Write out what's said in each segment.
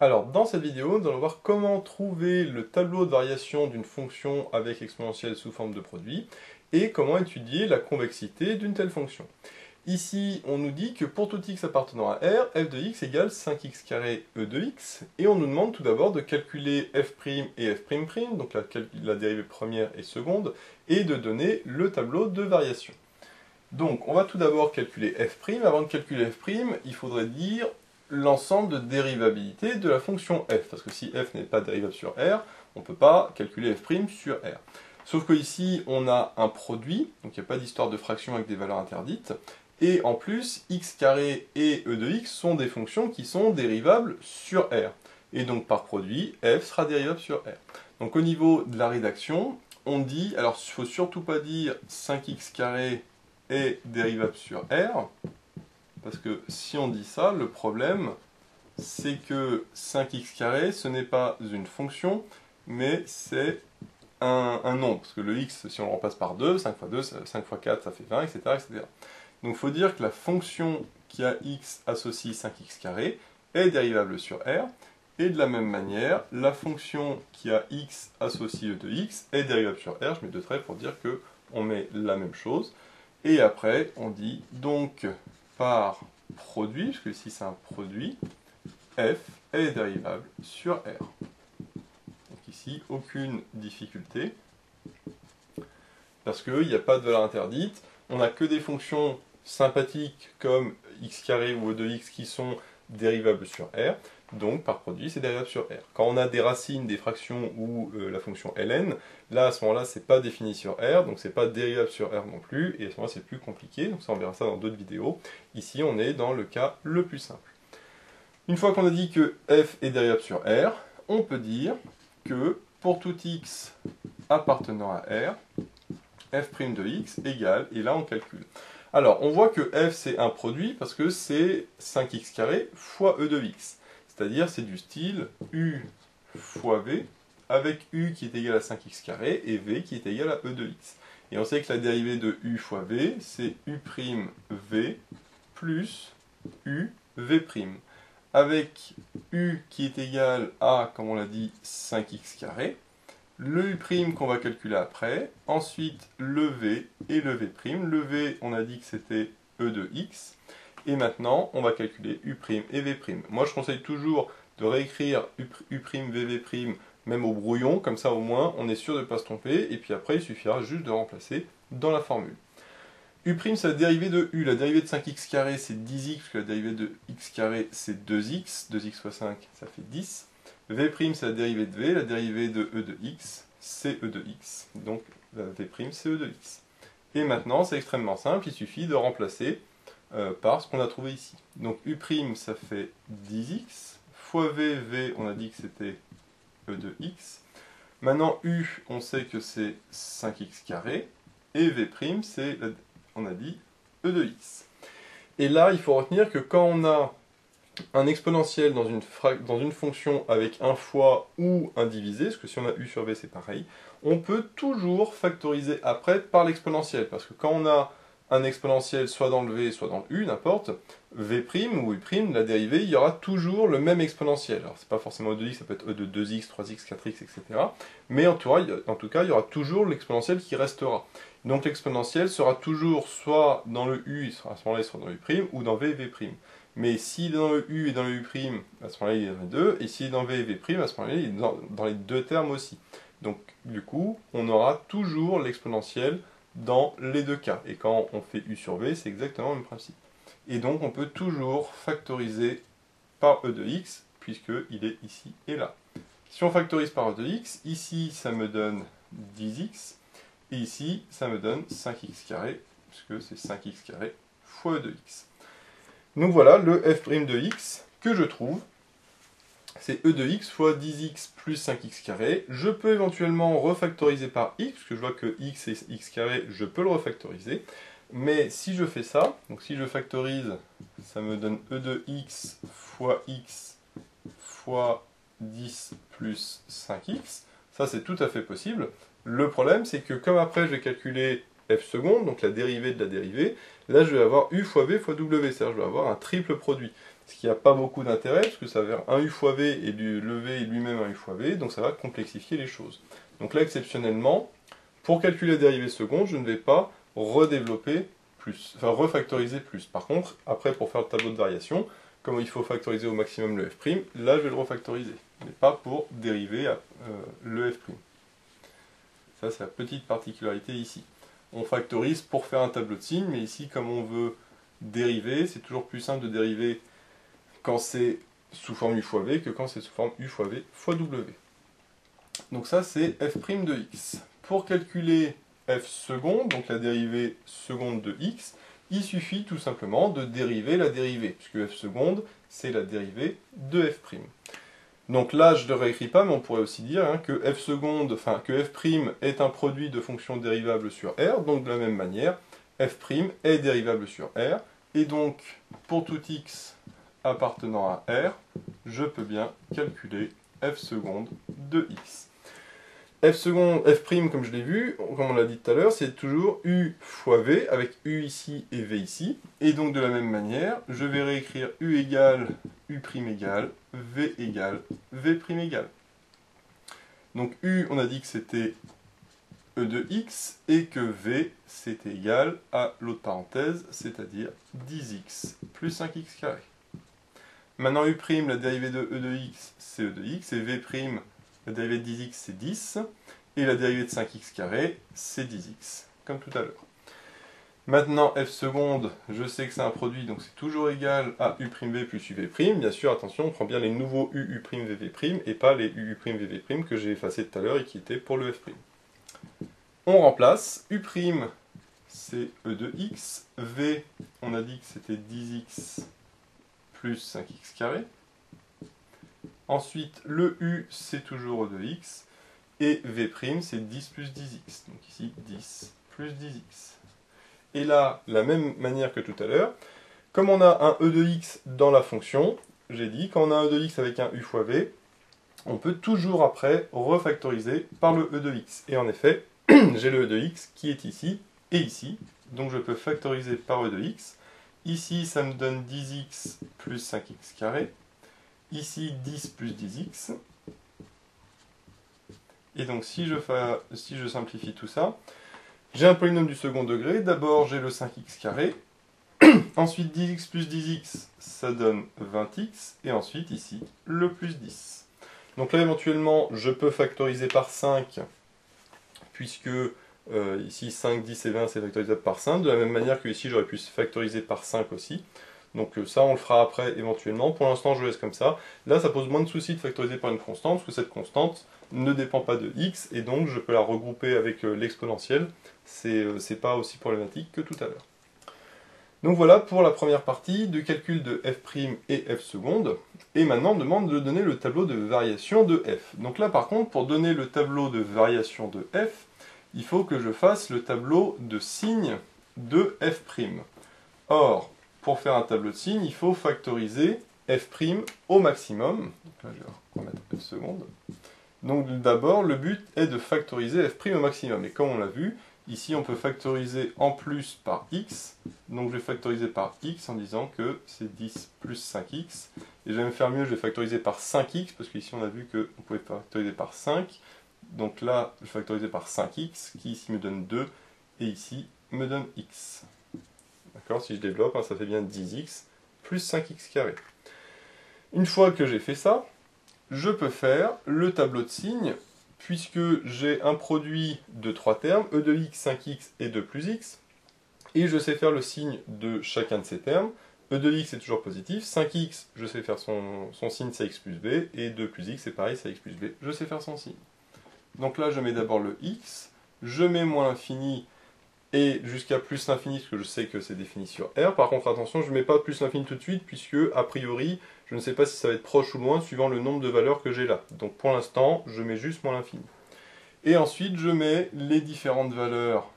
Alors, dans cette vidéo, nous allons voir comment trouver le tableau de variation d'une fonction avec exponentielle sous forme de produit et comment étudier la convexité d'une telle fonction. Ici, on nous dit que pour tout x appartenant à R, f de x égale 5x carré e de x, et on nous demande tout d'abord de calculer f' et f', donc la dérivée première et seconde, et de donner le tableau de variation. Donc, on va tout d'abord calculer f'. Avant de calculer f', il faudrait dire l'ensemble de dérivabilité de la fonction f, parce que si f n'est pas dérivable sur R, on ne peut pas calculer f' sur R. Sauf que ici, on a un produit, donc il n'y a pas d'histoire de fraction avec des valeurs interdites, et en plus, x carré et e de x sont des fonctions qui sont dérivables sur R. Et donc par produit, f sera dérivable sur R. Donc au niveau de la rédaction, on dit, alors il ne faut surtout pas dire 5x carré est dérivable sur R, parce que si on dit ça, le problème, c'est que 5x carré, ce n'est pas une fonction, mais c'est un nombre. Parce que le x, si on le remplace par 2, 5 fois 2, 5 fois 4, ça fait 20, etc. etc. Donc il faut dire que la fonction qui a x associe 5x carré est dérivable sur R, et de la même manière, la fonction qui a x associe e de x est dérivable sur R. Je mets deux traits pour dire qu'on met la même chose. Et après, on dit donc par produit, parce que ici c'est un produit, f est dérivable sur R. Donc ici, aucune difficulté, parce qu'il n'y a pas de valeur interdite. On n'a que des fonctions sympathiques comme x carré ou e de x qui sont dérivables sur R. Donc, par produit, c'est dérivable sur R. Quand on a des racines, des fractions ou la fonction ln, là, à ce moment-là, c'est pas défini sur R, donc c'est pas dérivable sur R non plus, et à ce moment-là, c'est plus compliqué, donc ça, on verra ça dans d'autres vidéos. Ici, on est dans le cas le plus simple. Une fois qu'on a dit que f est dérivable sur R, on peut dire que pour tout x appartenant à R, f' de x égale, et là, on calcule. Alors, on voit que f, c'est un produit, parce que c'est 5x carré fois e de x. C'est-à-dire, c'est du style u fois v, avec u qui est égal à 5x carré, et v qui est égal à e de x. Et on sait que la dérivée de u fois v, c'est u'v plus u v', avec u qui est égal à, comme on l'a dit, 5x carré, le u' qu'on va calculer après, ensuite le v et le v'. Le v, on a dit que c'était e de x, et maintenant, on va calculer u' et v'. Moi, je conseille toujours de réécrire u', v', même au brouillon, comme ça au moins, on est sûr de ne pas se tromper, et puis après, il suffira juste de remplacer dans la formule. U', c'est la dérivée de u. La dérivée de 5x carré, c'est 10x, parce que la dérivée de x carré, c'est 2x. 2x fois 5, ça fait 10. V', c'est la dérivée de v. La dérivée de e de x, c'est e de x. Donc, la v', c'est e de x. Et maintenant, c'est extrêmement simple, il suffit de remplacer par ce qu'on a trouvé ici. Donc u', ça fait 10x, fois v, on a dit que c'était e de x. Maintenant, u, on sait que c'est 5x carré, et v', c'est, on a dit, e de x. Et là, il faut retenir que quand on a un exponentiel dans une fonction avec un fois ou un divisé, parce que si on a u sur v, c'est pareil, on peut toujours factoriser après par l'exponentiel, parce que quand on a un exponentiel soit dans le v, soit dans le u, n'importe, v' ou u', la dérivée, il y aura toujours le même exponentiel. Alors, c'est pas forcément e de x, ça peut être e de 2x, 3x, 4x, etc. Mais en tout cas, il y aura toujours l'exponentiel qui restera. Donc l'exponentiel sera toujours soit dans le u, à ce moment-là, il sera dans u', ou dans v et v'. Mais s'il est dans le u et dans le u', à ce moment-là, il est dans les deux, et s'il est dans v et v', à ce moment-là, il est dans les deux termes aussi. Donc, du coup, on aura toujours l'exponentiel dans les deux cas. Et quand on fait u sur v, c'est exactement le même principe. Et donc, on peut toujours factoriser par e de x, puisqu'il est ici et là. Si on factorise par e de x, ici, ça me donne 10x, et ici, ça me donne 5x carré, puisque c'est 5x carré fois e de x. Donc voilà, le f' de x que je trouve, c'est e de x fois 10x plus 5x carré. Je peux éventuellement refactoriser par x, parce que je vois que x est x carré, je peux le refactoriser. Mais si je fais ça, donc si je factorise, ça me donne e de x fois 10 plus 5x. Ça, c'est tout à fait possible. Le problème, c'est que comme après, je vais calculer f seconde, donc la dérivée de la dérivée, là, je vais avoir u fois v fois w, c'est-à-dire je vais avoir un triple produit. ce qui n'a pas beaucoup d'intérêt, parce que ça va faire un u fois v, et le v est lui-même un u fois v, donc ça va complexifier les choses. Donc là, exceptionnellement, pour calculer la dérivée seconde, je ne vais pas redévelopper plus, enfin refactoriser plus. Par contre, après, pour faire le tableau de variation, comme il faut factoriser au maximum le f', là je vais le refactoriser, mais pas pour dériver le f'. Ça, c'est la petite particularité ici. On factorise pour faire un tableau de signes, mais ici, comme on veut dériver, c'est toujours plus simple de dériver quand c'est sous forme u fois v que quand c'est sous forme u fois v fois w. Donc ça, c'est f' de x. Pour calculer f seconde, donc la dérivée seconde de x, il suffit tout simplement de dériver la dérivée, puisque f seconde, c'est la dérivée de f'. Donc là, je ne le réécris pas, mais on pourrait aussi dire que f seconde, enfin que f' est un produit de fonctions dérivables sur R, donc de la même manière, f' est dérivable sur R, et donc pour tout x appartenant à R, je peux bien calculer f seconde de x. F', comme je l'ai vu, comme on l'a dit tout à l'heure, c'est toujours U fois V, avec U ici et V ici. Et donc de la même manière, je vais réécrire U égale U' égale V égale V' égale. Donc U, on a dit que c'était E de x, et que V, c'était égal à l'autre parenthèse, c'est-à-dire 10x plus 5x carré. Maintenant U', la dérivée de E de x, c'est E de x, et V', la dérivée de 10x, c'est 10, et la dérivée de 5x carré, c'est 10x, comme tout à l'heure. Maintenant, f seconde, je sais que c'est un produit, donc c'est toujours égal à u'v plus uv'. Bien sûr, attention, on prend bien les nouveaux u'vv', et pas les u'vv' que j'ai effacés tout à l'heure et qui étaient pour le f'. On remplace, u', c'est e de x, v, on a dit que c'était 10x plus 5x carré. Ensuite, le u, c'est toujours e de x, et v', c'est 10 plus 10x. Donc ici, 10 plus 10x. Et là, la même manière que tout à l'heure, comme on a un e de x dans la fonction, j'ai dit, quand on a un e de x avec un u fois v, on peut toujours après refactoriser par le e de x. Et en effet, j'ai le e de x qui est ici et ici, donc je peux factoriser par e de x. Ici, ça me donne 10x plus 5x carré. Ici, 10 plus 10x. Et donc, si je simplifie tout ça, j'ai un polynôme du second degré. D'abord, j'ai le 5x carré. Ensuite, 10x plus 10x, ça donne 20x. Et ensuite, ici, le plus 10. Donc là, éventuellement, je peux factoriser par 5, puisque ici, 5, 10 et 20, c'est factorisable par 5. De la même manière que ici, j'aurais pu factoriser par 5 aussi. Donc ça, on le fera après, éventuellement. Pour l'instant, je laisse comme ça. Là, ça pose moins de soucis de factoriser par une constante, parce que cette constante ne dépend pas de x, et donc je peux la regrouper avec l'exponentielle. C'est pas aussi problématique que tout à l'heure. Donc voilà pour la première partie de calcul de f' et f seconde. Et maintenant, on me demande de donner le tableau de variation de f. Donc là, par contre, pour donner le tableau de variation de f, il faut que je fasse le tableau de signe de f'. Or, pour faire un tableau de signes, il faut factoriser f' au maximum. Donc là, je vais remettre f seconde. Donc d'abord, le but est de factoriser f' au maximum. Et comme on l'a vu, ici on peut factoriser en plus par x. Donc je vais factoriser par x en disant que c'est 10 plus 5x. Et je vais même faire mieux, je vais factoriser par 5x, parce qu'ici on a vu qu'on pouvait factoriser par 5. Donc là, je vais factoriser par 5x, qui ici me donne 2, et ici me donne x. D'accord, si je développe, ça fait bien 10x plus 5x carré. Une fois que j'ai fait ça, je peux faire le tableau de signes, puisque j'ai un produit de 3 termes, e de x, 5x et 2 plus x, et je sais faire le signe de chacun de ces termes. E de x est toujours positif, 5x, je sais faire son signe, c'est x plus b, et 2 plus x, c'est pareil, c'est x plus b, je sais faire son signe. Donc là, je mets d'abord le x, je mets moins l'infini, et jusqu'à plus l'infini, parce que je sais que c'est défini sur R. Par contre, attention, je ne mets pas plus l'infini tout de suite, puisque, a priori, je ne sais pas si ça va être proche ou loin, suivant le nombre de valeurs que j'ai là. Donc pour l'instant, je mets juste moins l'infini. Et ensuite, je mets les différentes valeurs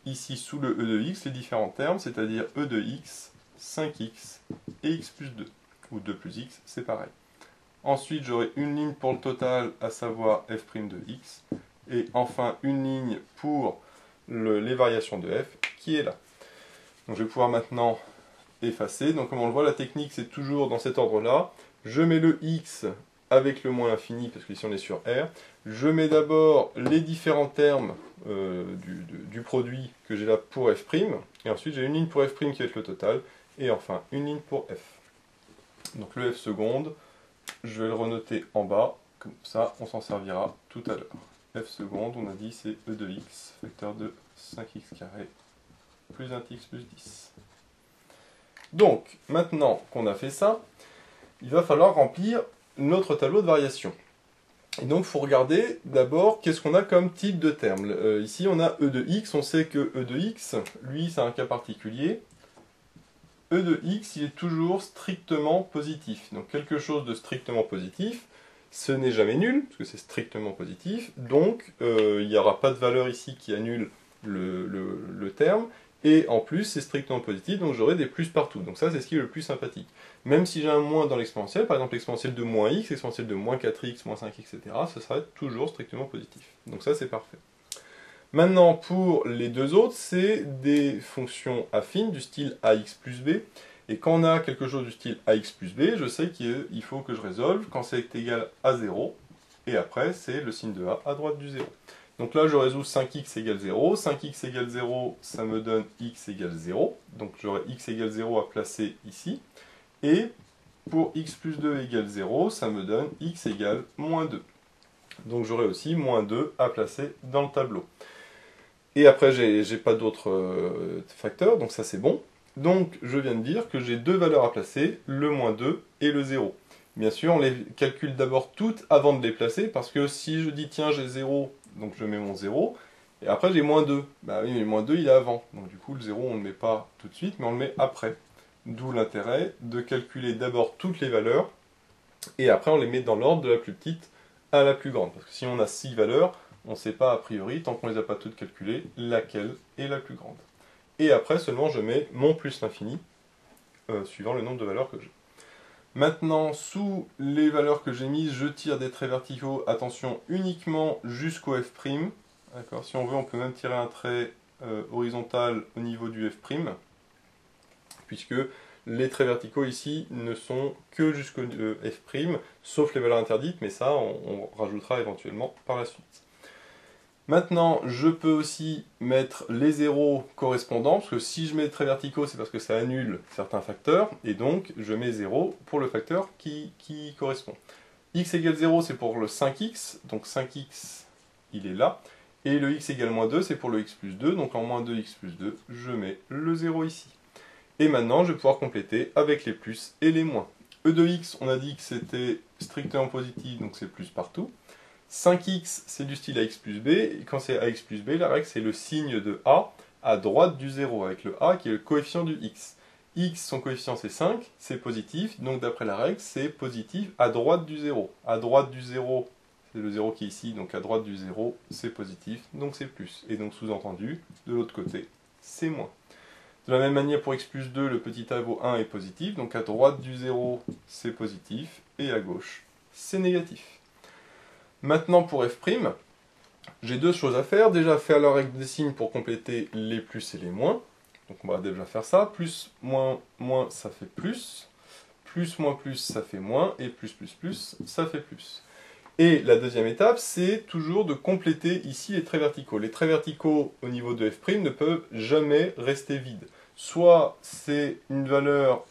ici sous le e de x, les différents termes, c'est-à-dire e de x, 5x et x plus 2. Ou 2 plus x, c'est pareil. Ensuite, j'aurai une ligne pour le total, à savoir f' de x. Et enfin, une ligne pour les variations de f qui est là. Donc je vais pouvoir maintenant effacer. Donc comme on le voit, la technique c'est toujours dans cet ordre-là. Je mets le x avec le moins l'infini, parce que ici on est sur R. Je mets d'abord les différents termes du produit que j'ai là pour f', et ensuite j'ai une ligne pour f' qui va être le total, et enfin une ligne pour f. Donc le f seconde, je vais le renoter en bas, comme ça on s'en servira tout à l'heure. F seconde, on a dit c'est e de x, facteur de 5x carré, plus 1x plus 10. Donc, maintenant qu'on a fait ça, il va falloir remplir notre tableau de variation. Et donc, il faut regarder d'abord qu'est-ce qu'on a comme type de terme. Ici, on a e de x, on sait que e de x, lui, c'est un cas particulier. E de x, il est toujours strictement positif. Donc, quelque chose de strictement positif, ce n'est jamais nul, parce que c'est strictement positif. Donc, il n'y aura pas de valeur ici qui annule le terme. Et en plus, c'est strictement positif, donc j'aurai des plus partout. Donc ça, c'est ce qui est le plus sympathique. Même si j'ai un moins dans l'exponentiel, par exemple l'exponentiel de moins x, l'exponentiel de moins 4x, moins 5x, etc., ce sera toujours strictement positif. Donc ça, c'est parfait. Maintenant, pour les deux autres, c'est des fonctions affines du style ax plus b. Et quand on a quelque chose du style ax plus b, je sais qu'il faut que je résolve quand c'est égal à 0. Et après, c'est le signe de a à droite du 0. Donc là, je résous 5x égale 0. 5x égale 0, ça me donne x égale 0. Donc j'aurai x égale 0 à placer ici. Et pour x plus 2 égale 0, ça me donne x égale moins 2. Donc j'aurai aussi moins 2 à placer dans le tableau. Et après, j'ai pas d'autres facteurs, donc ça c'est bon. Donc je viens de dire que j'ai deux valeurs à placer, le moins 2 et le 0. Bien sûr, on les calcule d'abord toutes avant de les placer, parce que si je dis tiens j'ai 0, donc je mets mon 0, et après j'ai moins 2. Bah oui, mais le moins 2 il est avant, donc du coup le 0 on ne le met pas tout de suite, mais on le met après. D'où l'intérêt de calculer d'abord toutes les valeurs, et après on les met dans l'ordre de la plus petite à la plus grande. Parce que si on a 6 valeurs, on ne sait pas a priori, tant qu'on ne les a pas toutes calculées, laquelle est la plus grande. Et après seulement je mets mon plus l'infini, suivant le nombre de valeurs que j'ai. Maintenant, sous les valeurs que j'ai mises, je tire des traits verticaux, attention, uniquement jusqu'au f'. D'accord. Si on veut, on peut même tirer un trait horizontal au niveau du f', puisque les traits verticaux ici ne sont que jusqu'au f', sauf les valeurs interdites, mais ça, on rajoutera éventuellement par la suite. Maintenant, je peux aussi mettre les zéros correspondants, parce que si je mets des traits verticaux, c'est parce que ça annule certains facteurs, et donc je mets 0 pour le facteur qui correspond. X égale 0, c'est pour le 5x, donc 5x, il est là, et le x égale moins 2, c'est pour le x plus 2, donc en moins 2x plus 2, je mets le 0 ici. Et maintenant, je vais pouvoir compléter avec les plus et les moins. E de x, on a dit que c'était strictement positif, donc c'est plus partout. 5x, c'est du style ax plus b, et quand c'est ax plus b, la règle c'est le signe de a à droite du 0, avec le a qui est le coefficient du x. X, son coefficient c'est 5, c'est positif, donc d'après la règle, c'est positif à droite du 0. À droite du 0, c'est le 0 qui est ici, donc à droite du 0, c'est positif, donc c'est plus. Et donc sous-entendu, de l'autre côté, c'est moins. De la même manière, pour x plus 2, le petit a vaut 1 est positif, donc à droite du 0, c'est positif, et à gauche, c'est négatif. Maintenant, pour f', j'ai deux choses à faire. Déjà, faire la règle des signes pour compléter les plus et les moins. Donc on va déjà faire ça. Plus, moins, moins, ça fait plus. Plus, moins, plus, ça fait moins. Et plus, ça fait plus. Et la deuxième étape, c'est toujours de compléter ici les traits verticaux. Les traits verticaux au niveau de f' ne peuvent jamais rester vides. Soit c'est une valeur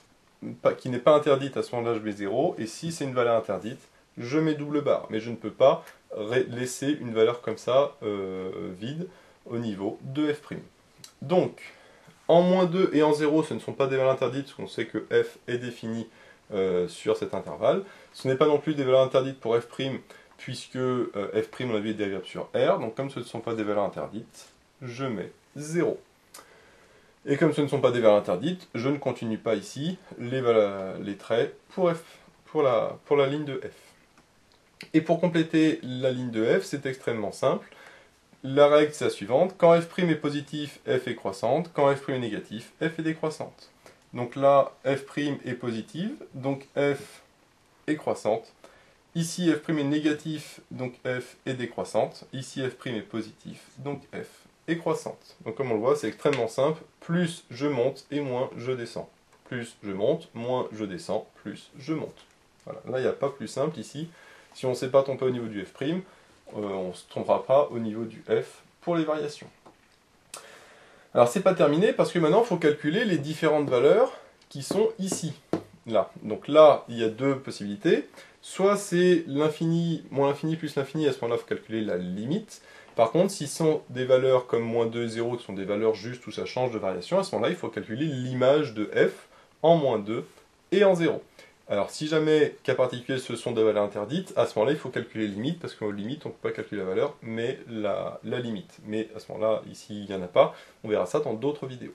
qui n'est pas interdite, à ce moment-là je mets 0, et si c'est une valeur interdite, je mets double barre. Mais je ne peux pas laisser une valeur comme ça vide au niveau de f'. Donc, en moins 2 et en 0, ce ne sont pas des valeurs interdites, parce qu'on sait que f est défini sur cet intervalle. Ce n'est pas non plus des valeurs interdites pour f', puisque f', on a vu, est dérivable sur R. Donc, comme ce ne sont pas des valeurs interdites, je mets 0. Et comme ce ne sont pas des valeurs interdites, je ne continue pas ici les traits pour la ligne de f. Et pour compléter la ligne de f, c'est extrêmement simple. La règle, c'est la suivante. Quand f' est positif, f est croissante. Quand f' est négatif, f est décroissante. Donc là, f' est positive, donc f est croissante. Ici, f' est négatif, donc f est décroissante. Ici, f' est positif, donc f est croissante. Donc comme on le voit, c'est extrêmement simple. Plus je monte et moins je descends. plus je monte, moins je descends, plus je monte. Voilà. Là, il n'y a pas plus simple ici. Si on ne sait pas tromper au niveau du f', on ne se trompera pas au niveau du f pour les variations. Alors, c'est pas terminé parce que maintenant, il faut calculer les différentes valeurs qui sont ici. Là. Donc là, il y a deux possibilités. Soit c'est l'infini, moins l'infini plus l'infini, à ce moment-là, il faut calculer la limite. Par contre, si ce sont des valeurs comme moins 2 et 0, qui sont des valeurs justes où ça change de variation, à ce moment-là, il faut calculer l'image de f en moins 2 et en 0. Alors, si jamais, cas particulier, ce sont des valeurs interdites, à ce moment-là, il faut calculer limite, parce qu'en limite, on ne peut pas calculer la valeur, mais la limite. Mais à ce moment-là, ici, il n'y en a pas. On verra ça dans d'autres vidéos.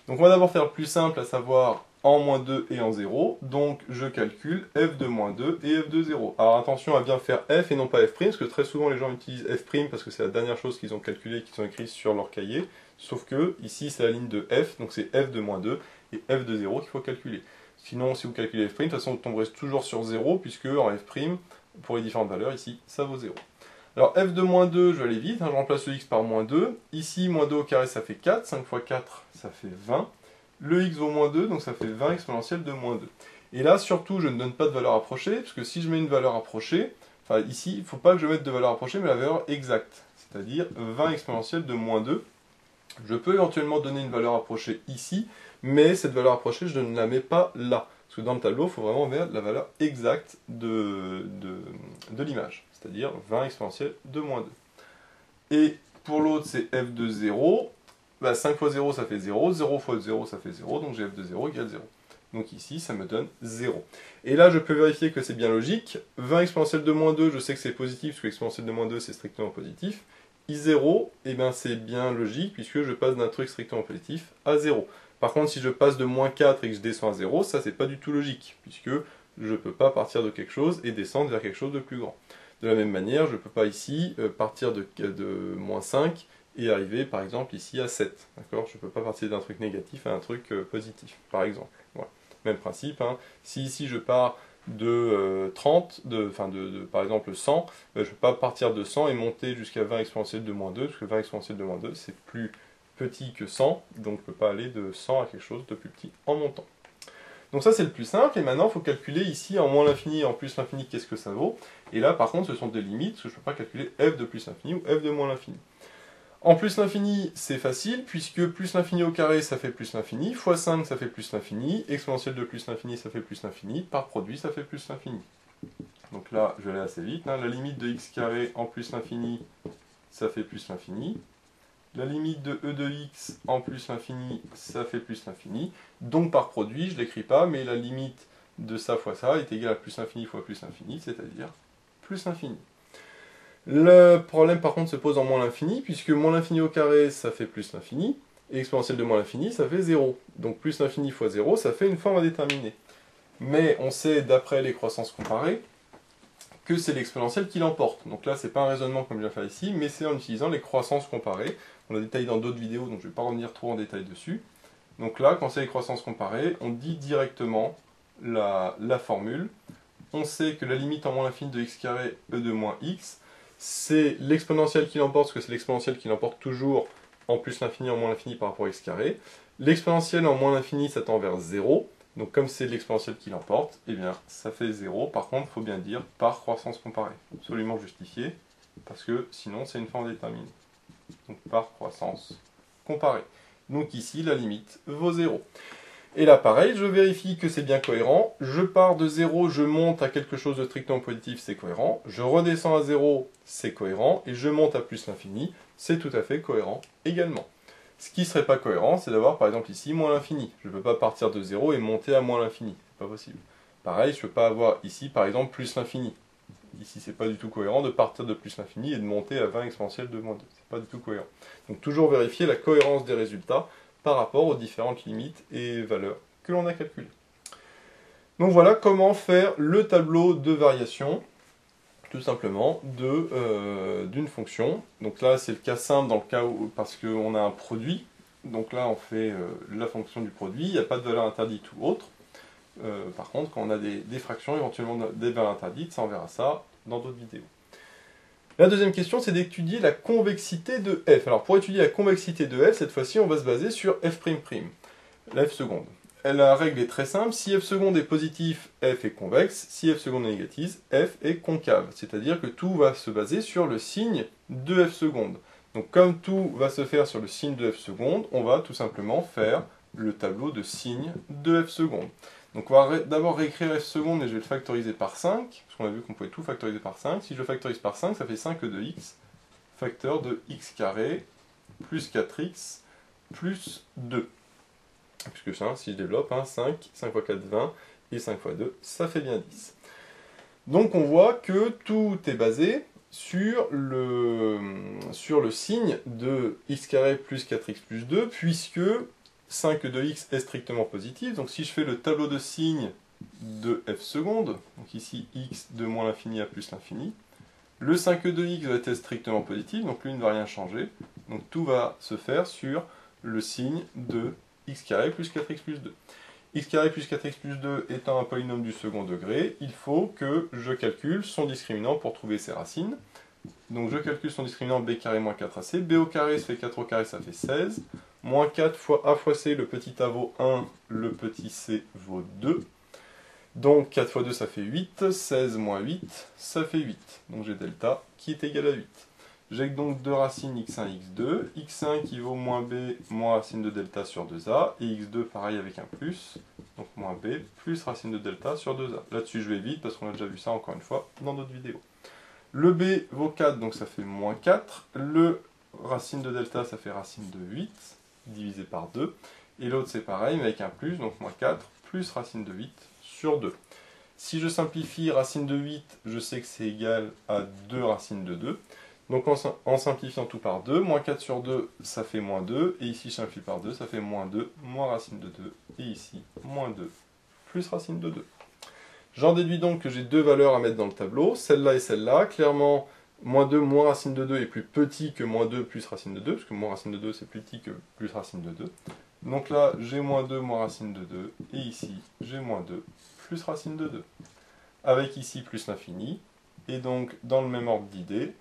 Donc, on va d'abord faire le plus simple, à savoir en moins 2 et en 0. Donc, je calcule f de moins 2 et f de 0. Alors, attention à bien faire f et non pas f', parce que très souvent, les gens utilisent f', parce que c'est la dernière chose qu'ils ont calculée, qu'ils ont écrit sur leur cahier. Sauf que, ici, c'est la ligne de f, donc c'est f de moins 2 et f de 0 qu'il faut calculer. Sinon, si vous calculez f', de toute façon, vous tomberez toujours sur 0, puisque en f', pour les différentes valeurs, ici, ça vaut 0. Alors, f de moins 2, je vais aller vite, hein, je remplace le x par moins 2. Ici, moins 2 au carré, ça fait 4. 5 fois 4, ça fait 20. Le x vaut moins 2, donc ça fait 20 exponentielle de moins 2. Et là, surtout, je ne donne pas de valeur approchée, parce que si je mets une valeur approchée, enfin, ici, il ne faut pas que je mette de valeur approchée, mais la valeur exacte, c'est-à-dire 20 exponentielle de moins 2. Je peux éventuellement donner une valeur approchée ici, mais cette valeur approchée, je ne la mets pas là. Parce que dans le tableau, il faut vraiment mettre la valeur exacte de l'image, c'est-à-dire 20 exponentielle de moins 2. Et pour l'autre, c'est f de 0. Bah, 5 fois 0, ça fait 0. 0 fois 0, ça fait 0. Donc j'ai f de 0 égale 0. Donc ici, ça me donne 0. Et là, je peux vérifier que c'est bien logique. 20 exponentielle de moins 2, je sais que c'est positif, parce que exponentielle de moins 2, c'est strictement positif. I0, eh bien, c'est bien logique, puisque je passe d'un truc strictement positif à 0. Par contre, si je passe de moins 4 et que je descends à 0, ça, c'est pas du tout logique, puisque je ne peux pas partir de quelque chose et descendre vers quelque chose de plus grand. De la même manière, je ne peux pas ici partir de moins 5 et arriver, par exemple, ici à 7. Je ne peux pas partir d'un truc négatif à un truc positif, par exemple. Voilà. Même principe, hein. Si ici je pars de 30, par exemple 100, je ne peux pas partir de 100 et monter jusqu'à 20 exponentielle de moins 2, parce que 20 exponentielle de moins 2, c'est plus petit que 100, donc je ne peux pas aller de 100 à quelque chose de plus petit en montant. Donc ça c'est le plus simple, et maintenant il faut calculer ici en moins l'infini et en plus l'infini qu'est-ce que ça vaut. Et là par contre ce sont des limites, parce que je ne peux pas calculer f de plus l'infini ou f de moins l'infini. En plus l'infini, c'est facile, puisque plus l'infini au carré, ça fait plus l'infini, fois 5, ça fait plus l'infini, exponentielle de plus l'infini, ça fait plus l'infini, par produit, ça fait plus l'infini. Donc là, je vais aller assez vite, hein. La limite de x carré en plus l'infini, ça fait plus l'infini. La limite de e de x en plus l'infini, ça fait plus l'infini. Donc par produit, je ne l'écris pas, mais la limite de ça fois ça est égale à plus l'infini fois plus l'infini, c'est-à-dire plus l'infini. Le problème par contre se pose en moins l'infini, puisque moins l'infini au carré, ça fait plus l'infini, et exponentielle de moins l'infini, ça fait 0. Donc plus l'infini fois 0, ça fait une forme indéterminée. Mais on sait, d'après les croissances comparées, que c'est l'exponentielle qui l'emporte. Donc là, c'est pas un raisonnement comme je viens de faire ici, mais c'est en utilisant les croissances comparées. On l'a détaillé dans d'autres vidéos, donc je ne vais pas revenir trop en détail dessus. Donc là, quand c'est les croissances comparées, on dit directement la formule. On sait que la limite en moins l'infini de x carré e de moins x, c'est l'exponentielle qui l'emporte, parce que c'est l'exponentielle qui l'emporte toujours en plus l'infini en moins l'infini par rapport à x carré. L'exponentielle en moins l'infini, ça tend vers 0. Donc comme c'est l'exponentielle qui l'emporte, eh bien ça fait 0. Par contre, il faut bien dire par croissance comparée. Absolument justifié, parce que sinon c'est une forme déterminée. Donc par croissance comparée. Donc ici, la limite vaut 0. Et là, pareil, je vérifie que c'est bien cohérent. Je pars de 0, je monte à quelque chose de strictement positif, c'est cohérent. Je redescends à 0, c'est cohérent. Et je monte à plus l'infini, c'est tout à fait cohérent également. Ce qui ne serait pas cohérent, c'est d'avoir par exemple ici moins l'infini. Je ne peux pas partir de 0 et monter à moins l'infini. C'est pas possible. Pareil, je ne peux pas avoir ici par exemple plus l'infini. Ici, c'est pas du tout cohérent de partir de plus l'infini et de monter à 20 exponentielle de moins 2. C'est pas du tout cohérent. Donc toujours vérifier la cohérence des résultats par rapport aux différentes limites et valeurs que l'on a calculées. Donc voilà comment faire le tableau de variation, tout simplement, d'une fonction. Donc là, c'est le cas simple dans le cas où, parce qu'on a un produit. Donc là, on fait la fonction du produit, il n'y a pas de valeur interdite ou autre. Par contre, quand on a des fractions, éventuellement des valeurs interdites, ça on verra ça dans d'autres vidéos. La deuxième question, c'est d'étudier la convexité de f. Alors pour étudier la convexité de f, cette fois-ci, on va se baser sur f'', la f seconde. la règle est très simple, si f seconde est positif, f est convexe, si f seconde est négative, f est concave. C'est-à-dire que tout va se baser sur le signe de f seconde. Donc comme tout va se faire sur le signe de f seconde, on va tout simplement faire le tableau de signes de f seconde. Donc on va d'abord réécrire f seconde, mais je vais le factoriser par 5, parce qu'on a vu qu'on pouvait tout factoriser par 5. Si je le factorise par 5, ça fait 5 de x, facteur de x carré, plus 4x, plus 2. Puisque ça, si je développe, 5 fois 4, 20, et 5 fois 2, ça fait bien 10. Donc on voit que tout est basé sur le signe de x carré plus 4x plus 2, puisque 5 de x est strictement positif. Donc si je fais le tableau de signes de f seconde, donc ici x de moins l'infini à plus l'infini, le 5 de x va être strictement positif, donc lui ne va rien changer. Donc tout va se faire sur le signe de x carré plus 4x plus 2. X carré plus 4x plus 2 étant un polynôme du second degré, il faut que je calcule son discriminant pour trouver ses racines. Donc je calcule son discriminant b carré moins 4ac. b au carré, ça fait 4 au carré, ça fait 16. Moins 4 fois a fois c, le petit a vaut 1, le petit c vaut 2. Donc 4 fois 2, ça fait 8. 16 moins 8, ça fait 8. Donc j'ai delta qui est égal à 8. J'ai donc deux racines x1, x2. x1 qui vaut moins b, moins racine de delta sur 2a. Et x2 pareil avec un plus. Donc moins b, plus racine de delta sur 2a. Là-dessus je vais vite parce qu'on a déjà vu ça encore une fois dans d'autres vidéos. Le b vaut 4, donc ça fait moins 4. Le racine de delta, ça fait racine de 8, divisé par 2. Et l'autre c'est pareil, mais avec un plus, donc moins 4, plus racine de 8 sur 2. Si je simplifie racine de 8, je sais que c'est égal à 2 racines de 2. Donc en simplifiant tout par 2, moins 4 sur 2, ça fait moins 2. Et ici, je simplifie par 2, ça fait moins 2, moins racine de 2. Et ici, moins 2, plus racine de 2. J'en déduis donc que j'ai deux valeurs à mettre dans le tableau, celle-là et celle-là. Clairement, moins 2 moins racine de 2 est plus petit que moins 2 plus racine de 2, parce que moins racine de 2 c'est plus petit que plus racine de 2. Donc là, j'ai moins 2 moins racine de 2, et ici, j'ai moins 2 plus racine de 2. Avec ici plus l'infini, et donc dans le même ordre d'idée,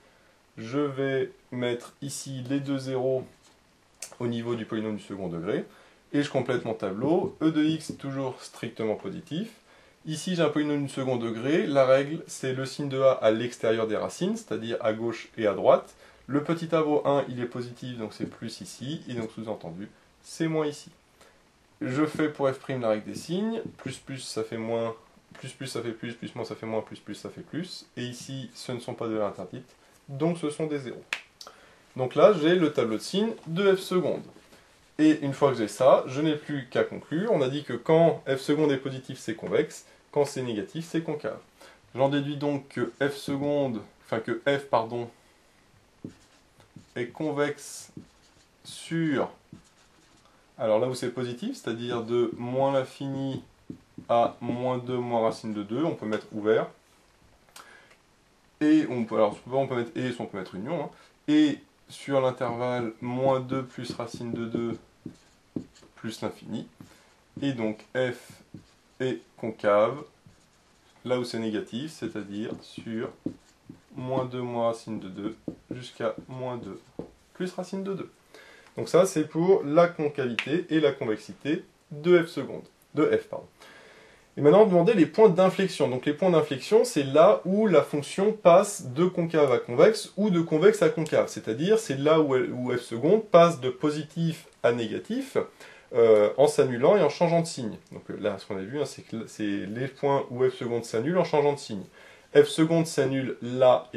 je vais mettre ici les deux zéros au niveau du polynôme du second degré, et je complète mon tableau. E de x est toujours strictement positif. Ici j'ai un polynôme du second degré, la règle c'est le signe de a à l'extérieur des racines, c'est-à-dire à gauche et à droite. Le petit a vaut 1, il est positif, donc c'est plus ici, et donc sous-entendu, c'est moins ici. Je fais pour f' la règle des signes, plus plus ça fait moins, plus plus ça fait plus moins ça fait moins, plus ça fait plus, et ici ce ne sont pas de valeurs interdites, donc ce sont des zéros. Donc là j'ai le tableau de signes de f seconde. Et une fois que j'ai ça, je n'ai plus qu'à conclure. On a dit que quand f seconde est positif, c'est convexe, quand c'est négatif, c'est concave. J'en déduis donc que f seconde, enfin que f, pardon, est convexe sur, alors là où c'est positif, c'est-à-dire de moins l'infini à moins 2 moins racine de 2, on peut mettre ouvert. Et on peut, alors on peut mettre et, soit on peut mettre union, hein, et sur l'intervalle moins 2 plus racine de 2 plus l'infini. Et donc f est concave là où c'est négatif, c'est-à-dire sur moins 2 moins racine de 2 jusqu'à moins 2 plus racine de 2. Donc ça c'est pour la concavité et la convexité de f seconde, de f pardon. Et maintenant, on demandait les points d'inflexion. Donc les points d'inflexion, c'est là où la fonction passe de concave à convexe ou de convexe à concave. C'est-à-dire, c'est là où f seconde passe de positif à négatif en s'annulant et en changeant de signe. Donc là, ce qu'on a vu, hein, c'est que c'est les points où f seconde s'annule en changeant de signe. F seconde s'annule là,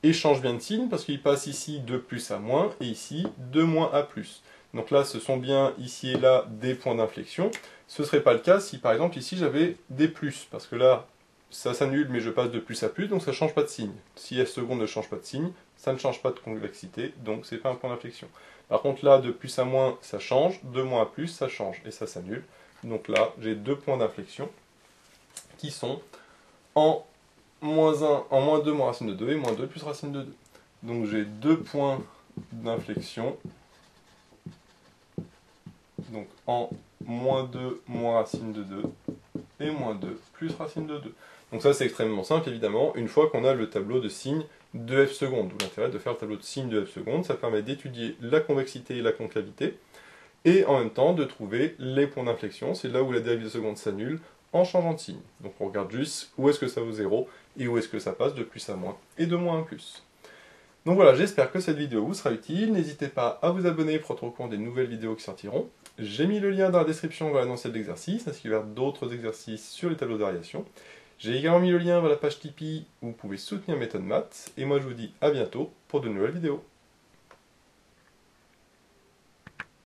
et change bien de signe parce qu'il passe ici de plus à moins, et ici de moins à plus. Donc là, ce sont bien ici et là des points d'inflexion. Ce ne serait pas le cas si par exemple ici j'avais des plus, parce que là ça s'annule mais je passe de plus à plus, donc ça ne change pas de signe. Si f seconde ne change pas de signe, ça ne change pas de convexité, donc c'est pas un point d'inflexion. Par contre là, de plus à moins ça change, de moins à plus ça change, et ça s'annule. Donc là j'ai deux points d'inflexion qui sont en moins 1, en moins 2 moins racine de 2 et moins 2 plus racine de 2. Donc j'ai deux points d'inflexion, donc en moins 2 moins racine de 2 et moins 2 plus racine de 2. Donc ça c'est extrêmement simple évidemment, une fois qu'on a le tableau de signes de f seconde. D'où l'intérêt de faire le tableau de signes de f seconde, ça permet d'étudier la convexité et la concavité. et en même temps de trouver les points d'inflexion, c'est là où la dérivée de seconde s'annule en changeant de signe. Donc on regarde juste où est-ce que ça vaut 0 et où est-ce que ça passe de plus à moins et de moins à plus. Donc voilà, j'espère que cette vidéo vous sera utile. N'hésitez pas à vous abonner pour être au courant des nouvelles vidéos qui sortiront. J'ai mis le lien dans la description vers l'annoncé de l'exercice, ainsi que vers d'autres exercices sur les tableaux de variation. J'ai également mis le lien vers la page Tipeee où vous pouvez soutenir Méthode Maths. Et moi je vous dis à bientôt pour de nouvelles vidéos.